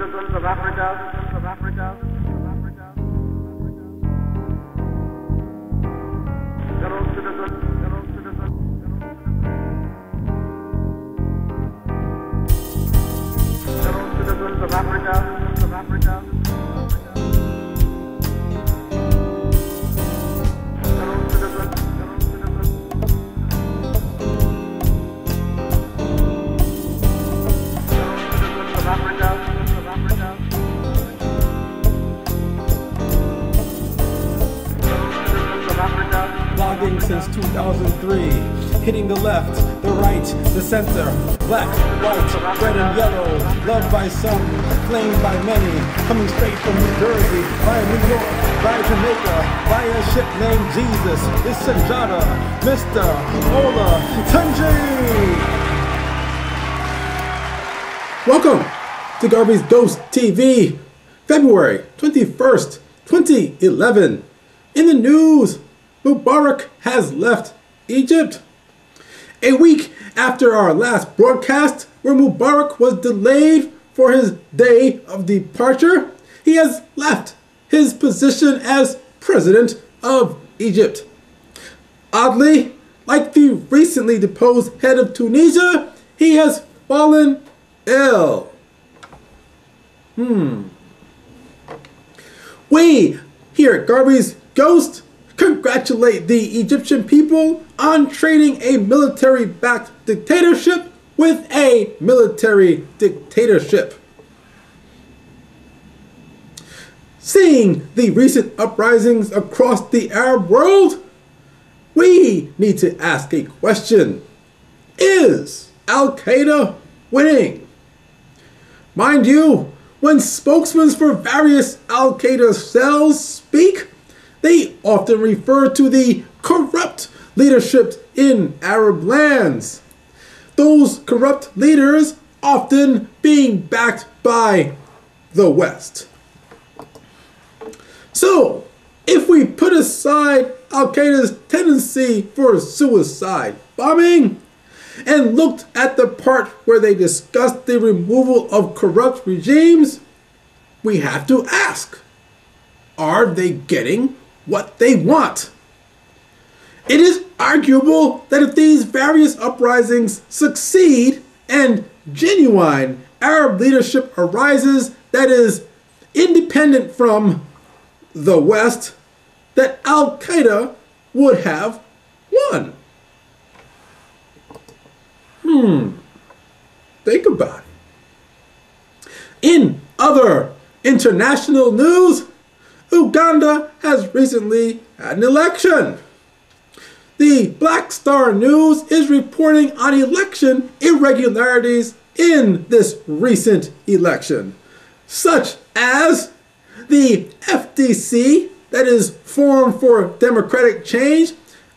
citizens of Africa, fellow citizens, of Africa, Blogging since 2003, hitting the left, the right, the center, black, white, red and yellow, loved by some, claimed by many, coming straight from New Jersey, via New York, via Jamaica, via a ship named Jesus, it's Sajada, Mr. Ola Tunji! Welcome to Garvey's Ghost TV, February 21st, 2011. In the news, Mubarak has left Egypt. A week after our last broadcast, where Mubarak was delayed for his day of departure, he has left his position as president of Egypt. Oddly, like the recently deposed head of Tunisia, he has fallen ill. We here at Garvey's Ghost congratulate the Egyptian people on trading a military-backed dictatorship with a military dictatorship. Seeing the recent uprisings across the Arab world, we need to ask a question. Is Al-Qaeda winning? Mind you, when spokesmen for various Al-Qaeda cells speak, they often refer to the corrupt leadership in Arab lands. Those corrupt leaders often being backed by the West. So, if we put aside Al-Qaeda's tendency for suicide bombing and looked at the part where they discussed the removal of corrupt regimes, we have to ask, are they getting what they want? It is arguable that if these various uprisings succeed and genuine Arab leadership arises that is independent from the West, that Al-Qaeda would have won. Think about it. In other international news, Uganda has recently had an election. The Black Star News is reporting on election irregularities in this recent election, such as the FDC, that is Forum for Democratic Change,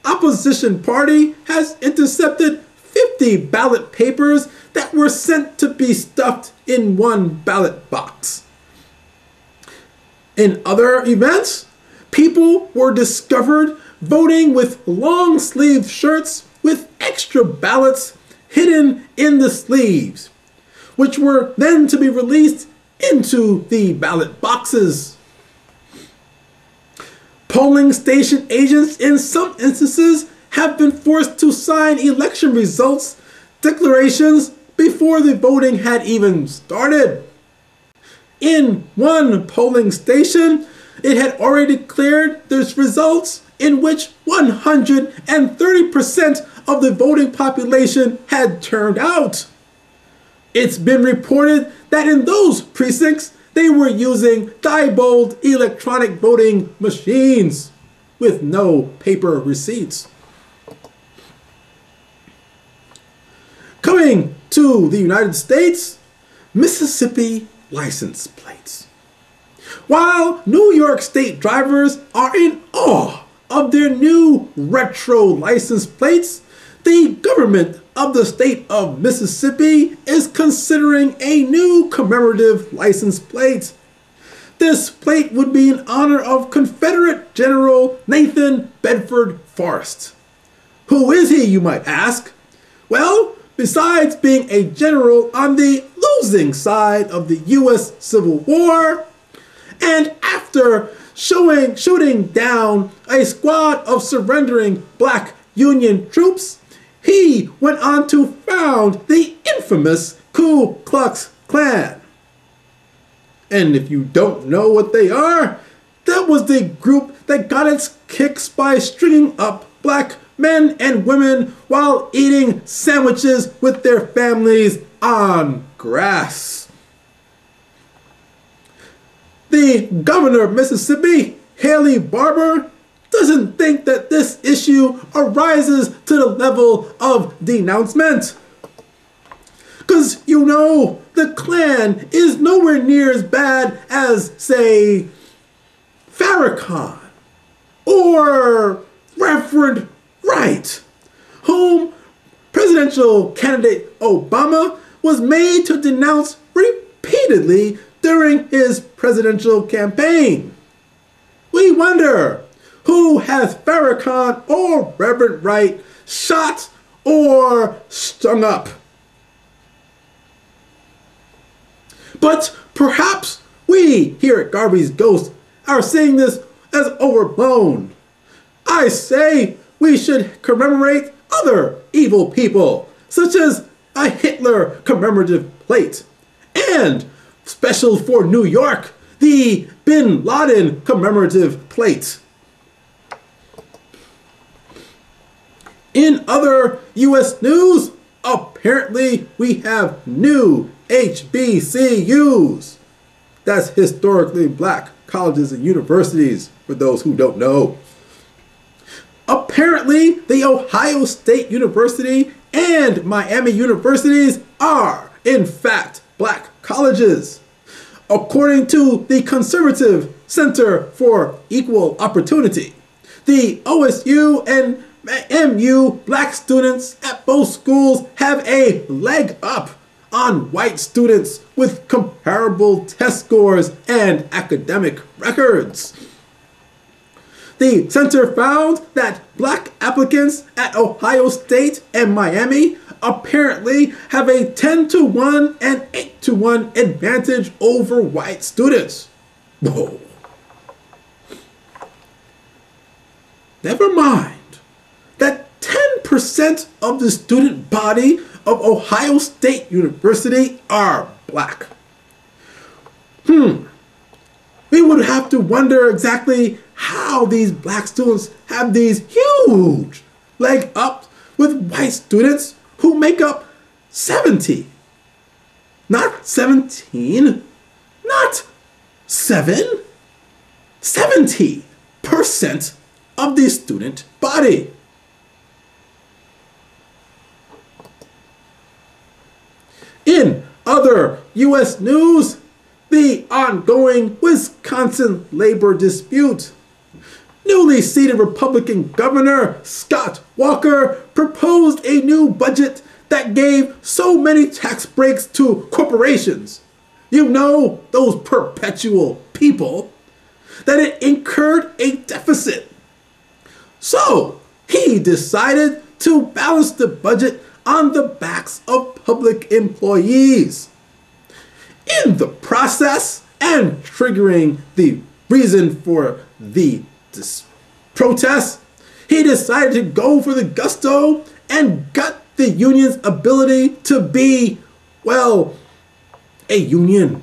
opposition party, has intercepted 50 ballot papers that were sent to be stuffed in one ballot box. In other events, people were discovered voting with long-sleeved shirts with extra ballots hidden in the sleeves, which were then to be released into the ballot boxes. Polling station agents in some instances have been forced to sign election results declarations before the voting had even started. In one polling station, it had already declared its results in which 130% of the voting population had turned out. It's been reported that in those precincts, they were using Diebold electronic voting machines with no paper receipts. Coming to the United States, Mississippi license plates. While New York State drivers are in awe of their new retro license plates, the government of the state of Mississippi is considering a new commemorative license plate. This plate would be in honor of Confederate General Nathan Bedford Forrest. Who is he, you might ask? Well, besides being a general on the losing side of the U.S. Civil War, and after shooting down a squad of surrendering black Union troops, he went on to found the infamous Ku Klux Klan. And if you don't know what they are, that was the group that got its kicks by stringing up black men and women while eating sandwiches with their families on grass. The governor of Mississippi, Haley Barbour, doesn't think that this issue arises to the level of denouncement. Because, you know, the Klan is nowhere near as bad as, say, Farrakhan or Reverend Wright, whom presidential candidate Obama was made to denounce repeatedly during his presidential campaign. We wonder, who has Farrakhan or Reverend Wright shot or strung up? But perhaps we here at Garvey's Ghost are seeing this as overblown. I say we should commemorate other evil people, such as a Hitler commemorative plate, and special for New York, the Bin Laden commemorative plate. In other U.S. news, apparently we have new HBCUs. That's historically black colleges and universities, for those who don't know. Apparently, the Ohio State University and Miami universities are, in fact, black colleges. According to the Conservative Center for Equal Opportunity, the OSU and MU black students at both schools have a leg up on white students with comparable test scores and academic records. The center found that black applicants at Ohio State and Miami apparently have a 10-to-1 and 8-to-1 advantage over white students. Whoa. Never mind that 10% of the student body of Ohio State University are black. We would have to wonder exactly how these black students have these huge leg ups with white students who make up 70, not 17, not 7, 70% of the student body. In other U.S. news, the ongoing Wisconsin labor dispute. Newly seated Republican Governor Scott Walker proposed a new budget that gave so many tax breaks to corporations, you know, those perpetual people, that it incurred a deficit. So he decided to balance the budget on the backs of public employees. In the process, and triggering the reason for the protest, he decided to go for the gusto and gut the union's ability to be, well, a union.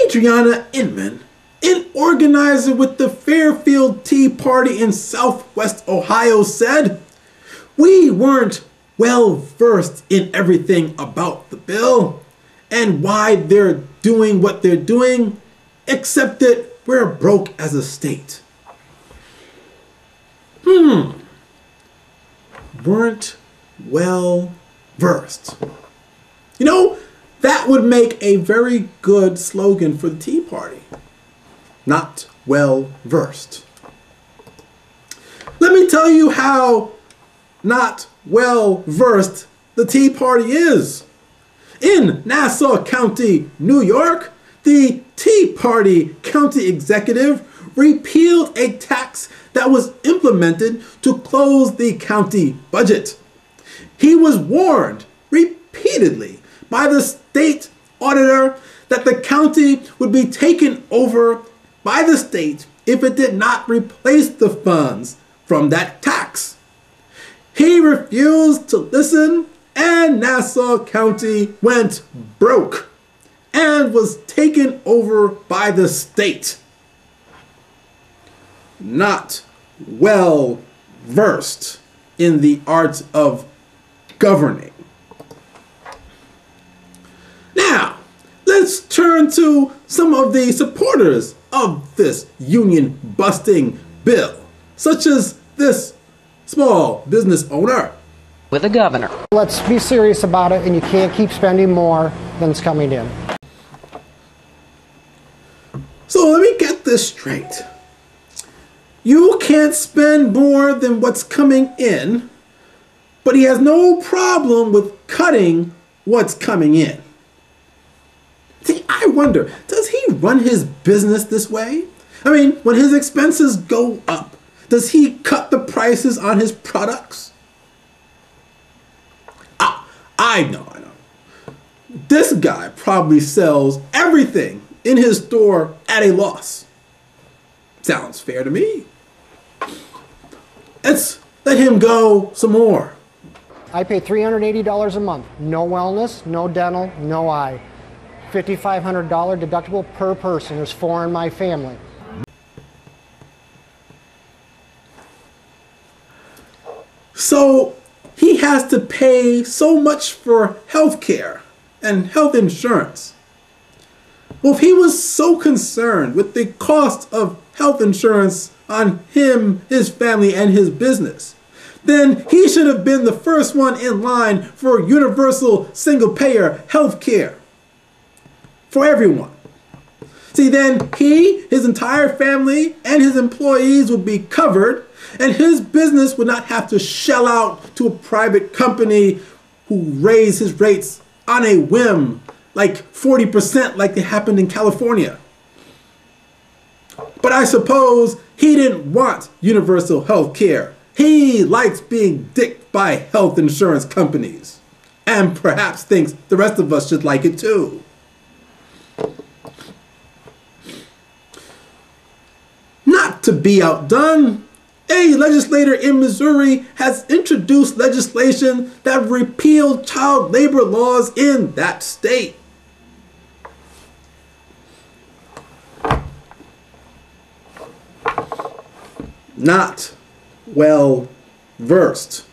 Adriana Inman, an organizer with the Fairfield Tea Party in Southwest Ohio, said, "We weren't well versed in everything about the bill and why they're doing what they're doing, except that we're broke as a state." Weren't well versed. You know, that would make a very good slogan for the Tea Party. Not well versed. Let me tell you how not well versed the Tea Party is. In Nassau County, New York, the Tea Party county executive repealed a tax that was implemented to close the county budget. He was warned repeatedly by the state auditor that the county would be taken over by the state if it did not replace the funds from that tax. He refused to listen, and Nassau County went broke and was taken over by the state. Not well versed in the art of governing. Now, let's turn to some of the supporters of this union-busting bill, such as this small business owner. With the governor. Let's be serious about it, and you can't keep spending more than's coming in. So let me get this straight. You can't spend more than what's coming in, but he has no problem with cutting what's coming in. See, I wonder, does he run his business this way? I mean, when his expenses go up, does he cut the prices on his products? I know. This guy probably sells everything in his store at a loss. Sounds fair to me. Let's let him go some more. I pay $380 a month. No wellness, no dental, no eye. $5,500 deductible per person. There's 4 in my family. So he has to pay so much for health care and health insurance. Well, if he was so concerned with the cost of health insurance on him, his family, and his business, then he should have been the first one in line for universal single-payer health care for everyone. See, then he, his entire family, and his employees would be covered, and his business would not have to shell out to a private company who raised his rates on a whim, like 40% like it happened in California. But I suppose he didn't want universal health care. He likes being dicked by health insurance companies, and perhaps thinks the rest of us should like it too. Not to be outdone, a legislator in Missouri has introduced legislation that repealed child labor laws in that state. Not well versed.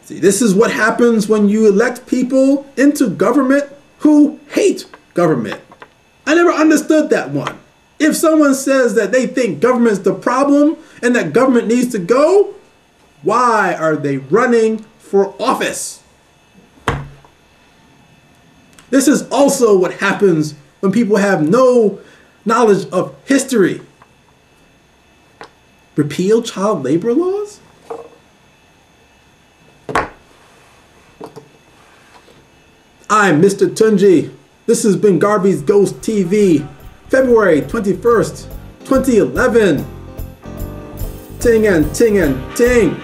See, this is what happens when you elect people into government who hate government. I never understood that one. If someone says that they think government's the problem and that government needs to go, why are they running for office? This is also what happens when people have no knowledge of history. Repeal child labor laws? I'm Mr. Tunji. This has been Garvey's Ghost TV, February 21st, 2011. Ting and ting and ting.